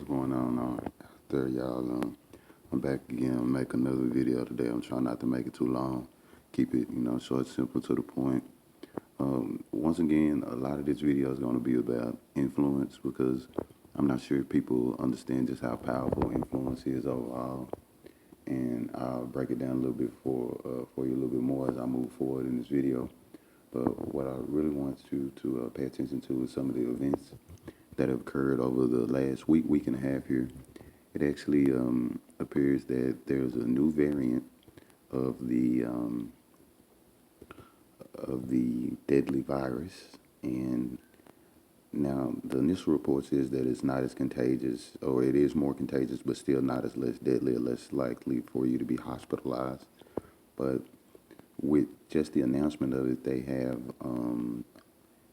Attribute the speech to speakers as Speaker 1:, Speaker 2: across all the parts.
Speaker 1: going on out there, y'all? I'm back again. I'm make another video today. I'm trying not to make it too long. Keep it, short, simple, to the point. Once again, a lot of this video is going to be about influence because I'm not sure if people understand just how powerful influence is overall. And I'll break it down a little bit for you a little bit more as I move forward in this video. But what I really want you to pay attention to is some of the events that have occurred over the last week and a half here. It actually appears that there's a new variant of the deadly virus, and now the initial report says that it's not as contagious, or it is more contagious, but still not as less deadly or less likely for you to be hospitalized. But with just the announcement of it, they have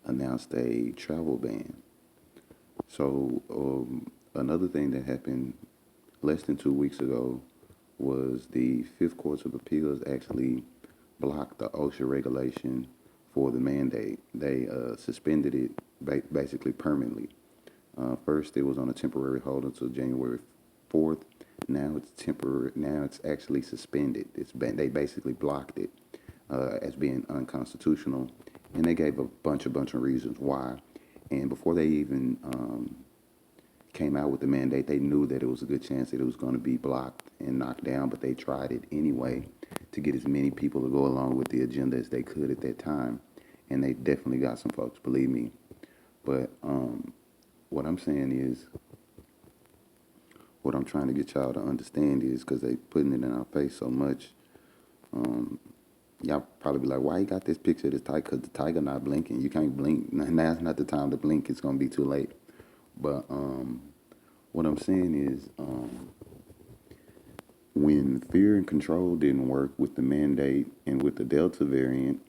Speaker 1: announced a travel ban. So another thing that happened less than 2 weeks ago was the Fifth Court of Appeals actually blocked the OSHA regulation for the mandate. They suspended it basically permanently. First, it was on a temporary hold until January 4th. Now it's temporary. Now it's actually suspended. They basically blocked it as being unconstitutional, and they gave a bunch of reasons why. And before they even came out with the mandate, they knew that it was a good chance that it was going to be blocked and knocked down, but they tried it anyway to get as many people to go along with the agenda as they could at that time. And they definitely got some folks, believe me. But what I'm saying is, what I'm trying to get y'all to understand is, because they putting it in our face so much, y'all probably be like, why you got this picture of this tiger? Because the tiger not blinking. You can't blink. Now's not the time to blink. It's going to be too late. But what I'm saying is, when fear and control didn't work with the mandate and with the Delta variant,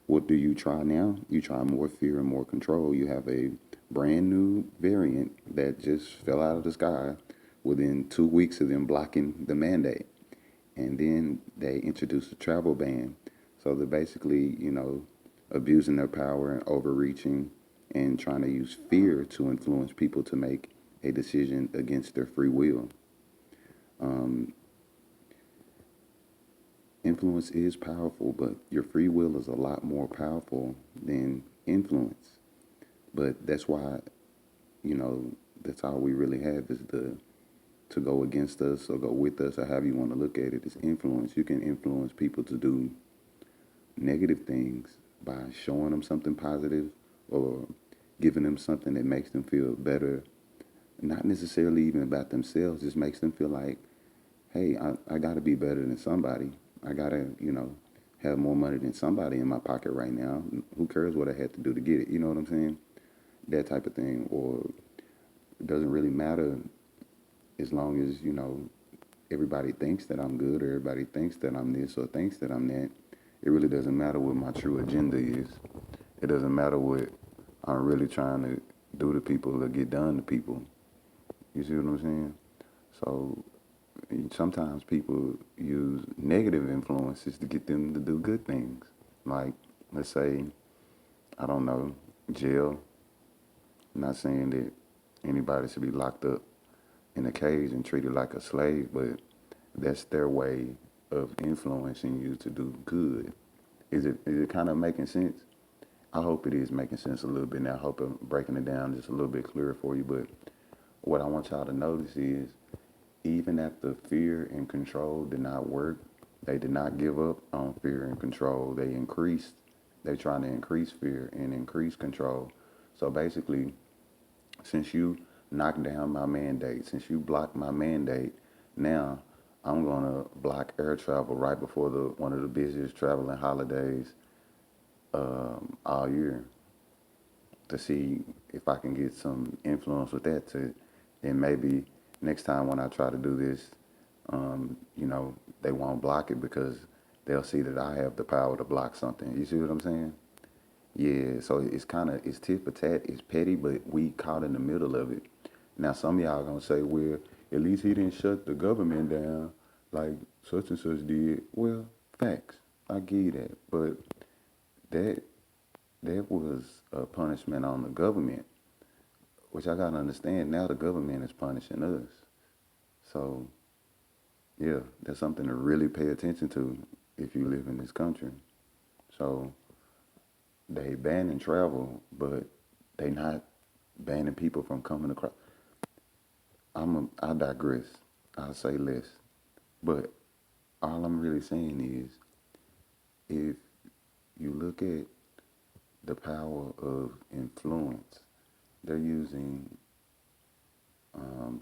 Speaker 1: what do you try now? You try more fear and more control. You have a brand new variant that just fell out of the sky within 2 weeks of them blocking the mandate. And then they introduced a travel ban. So they're basically, abusing their power and overreaching and trying to use fear to influence people to make a decision against their free will. Influence is powerful, but your free will is a lot more powerful than influence. But that's why, that's all we really have is to go against us or go with us, or however you want to look at it, is influence. You can influence people to do negative things by showing them something positive or giving them something that makes them feel better, not necessarily even about themselves, just makes them feel like, hey, I got to be better than somebody. I got to, have more money than somebody in my pocket right now. Who cares what I had to do to get it? You know what I'm saying? That type of thing. Or it doesn't really matter as long as, everybody thinks that I'm good, or everybody thinks that I'm this or thinks that I'm that. It really doesn't matter what my true agenda is. It doesn't matter what I'm really trying to do to people or get done to people. You see what I'm saying? So sometimes people use negative influences to get them to do good things. Like, let's say, I don't know, jail. I'm not saying that anybody should be locked up in a cage and treated like a slave, but that's their way of influencing you to do good. Is it kind of making sense? I hope it is making sense a little bit now. I hope I'm breaking it down just a little bit clearer for you. But what I want y'all to notice is, even after fear and control did not work, they did not give up on fear and control. They're trying to increase fear and increase control. So basically, since you knocked down my mandate, since you blocked my mandate, now I'm gonna block air travel right before one of the busiest traveling holidays all year, to see if I can get some influence with that. Then maybe next time when I try to do this, they won't block it because they'll see that I have the power to block something. You see what I'm saying? Yeah, so it's tit for tat, it's petty, but we caught in the middle of it. Now some of y'all gonna say, well, at least he didn't shut the government down like such and such did. Well, facts, I give you that, but that that was a punishment on the government. which I gotta understand now the government is punishing us. So yeah, that's something to really pay attention to if you live in this country. So they banning travel, but they not banning people from coming across. I digress. I'll say less. But all I'm really saying is, if you look at the power of influence, they're using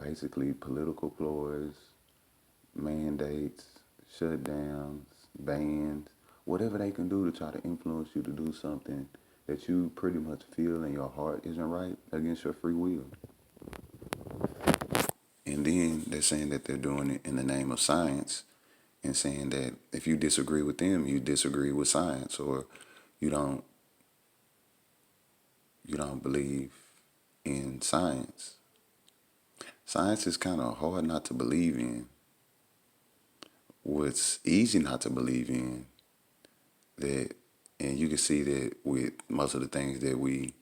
Speaker 1: basically political ploys, mandates, shutdowns, bans, whatever they can do to try to influence you to do something that you pretty much feel in your heart isn't right against your free will. And then they're saying that they're doing it in the name of science and saying that if you disagree with them, you disagree with science or you don't you don't believe in science. Science is kind of hard not to believe in. What's easy not to believe in that, and you can see that with most of the things that we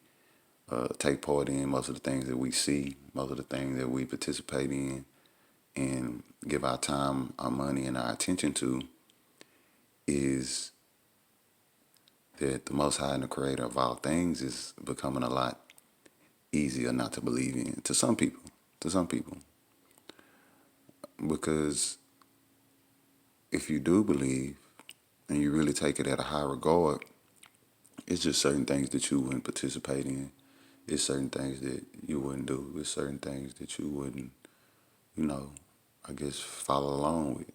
Speaker 1: take part in, most of the things that we see, most of the things that we participate in, and give our time, our money, and our attention to, is that the Most High and the Creator of all things is becoming a lot easier not to believe in to some people. To some people, because if you do believe and you really take it at a high regard, it's just certain things that you wouldn't participate in. It's certain things that you wouldn't do. It's certain things that you wouldn't, you know, I guess follow along with,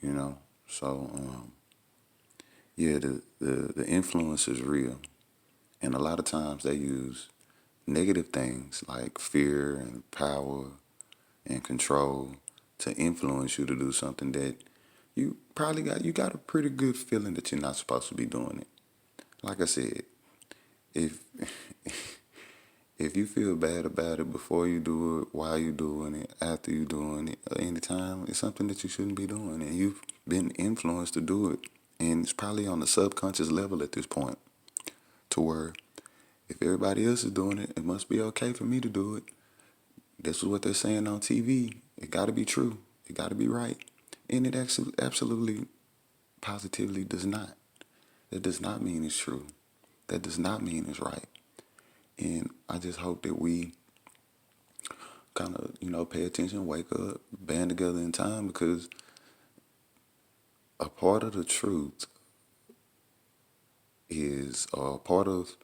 Speaker 1: you know. So yeah, the influence is real, and a lot of times they use negative things like fear and power and control to influence you to do something that you got a pretty good feeling that you're not supposed to be doing it. Like I said, if if you feel bad about it before you do it, while you doing it, after you doing it, or anytime, it's something that you shouldn't be doing, and you've been influenced to do it, and it's probably on the subconscious level at this point, to where if everybody else is doing it, it must be okay for me to do it. This is what they're saying on TV. It got to be true. It got to be right, and it actually absolutely, positively does not. That does not mean it's true. That does not mean it's right. And I just hope that we kind of, pay attention, wake up, band together in time, because a part of the truth is, or part of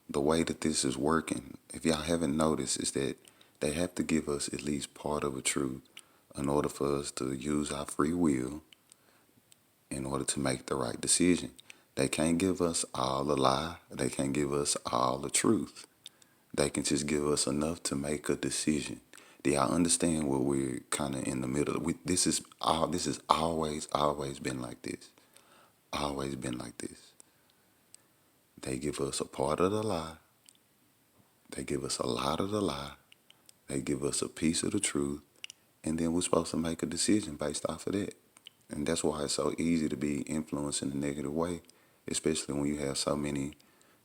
Speaker 1: the way that this is working, if y'all haven't noticed, is that they have to give us at least part of a truth in order for us to use our free will in order to make the right decision. They can't give us all the lie. They can't give us all the truth. They can just give us enough to make a decision. Do y'all understand what we're kind of in the middle? This has always been like this. Always been like this. They give us a part of the lie. They give us a lot of the lie. They give us a piece of the truth, and then we're supposed to make a decision based off of that. And that's why it's so easy to be influenced in a negative way, especially when you have so many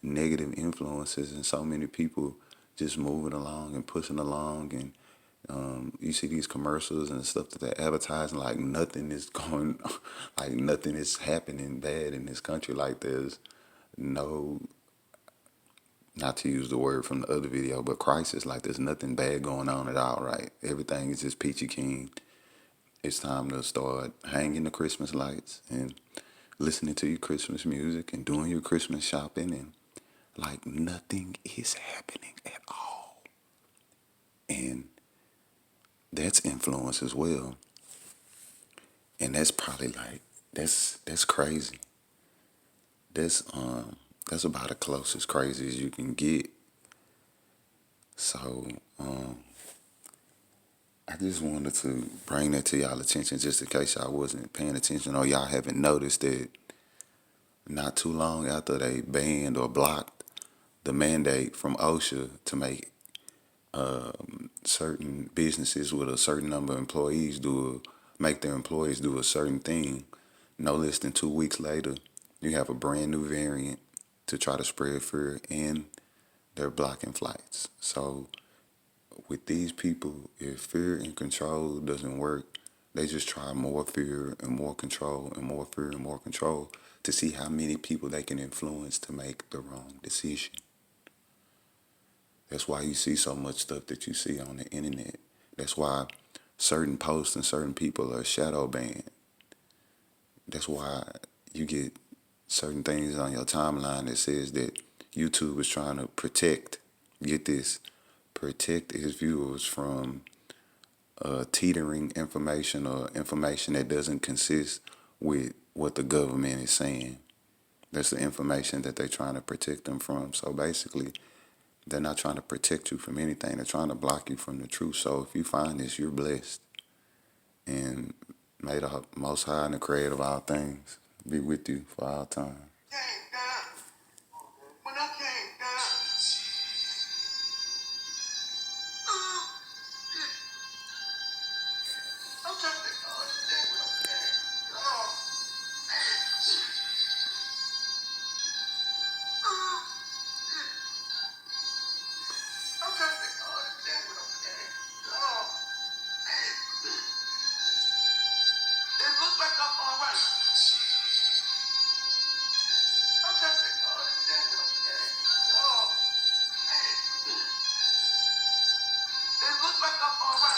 Speaker 1: negative influences and so many people just moving along and pushing along. And you see these commercials and stuff that they're advertising like nothing is going, like nothing is happening bad in this country. Like there's no, not to use the word from the other video, but crisis. Like there's nothing bad going on at all, right? Everything is just peachy keen. It's time to start hanging the Christmas lights and listening to your Christmas music and doing your Christmas shopping, and like nothing is happening at all. And that's influence as well. And that's probably like that's crazy. That's about the closest crazy as you can get. So I just wanted to bring that to y'all attention just in case y'all wasn't paying attention or y'all haven't noticed that not too long after they banned or blocked the mandate from OSHA to make certain businesses with a certain number of employees make their employees do a certain thing, no less than 2 weeks later, you have a brand new variant to try to spread fear, and they're blocking flights. So with these people, if fear and control doesn't work, they just try more fear and more control and more fear and more control to see how many people they can influence to make the wrong decision. That's why you see so much stuff that you see on the internet. That's why certain posts and certain people are shadow banned. That's why you get certain things on your timeline that says that YouTube is trying to protect, get this, protect its viewers from teetering information or information that doesn't consist with what the government is saying. That's the information that they're trying to protect them from. So basically, they're not trying to protect you from anything. They're trying to block you from the truth. So if you find this, you're blessed. And may the Most High and the Creator of all things be with you for all time. When I came down, I'm trying to understand what I'm saying. Oh, I'm trying to understand what I'm saying. Oh, it looks like I'm all right. I'm trying to understand what I'm saying. Oh, it looks like I'm all right.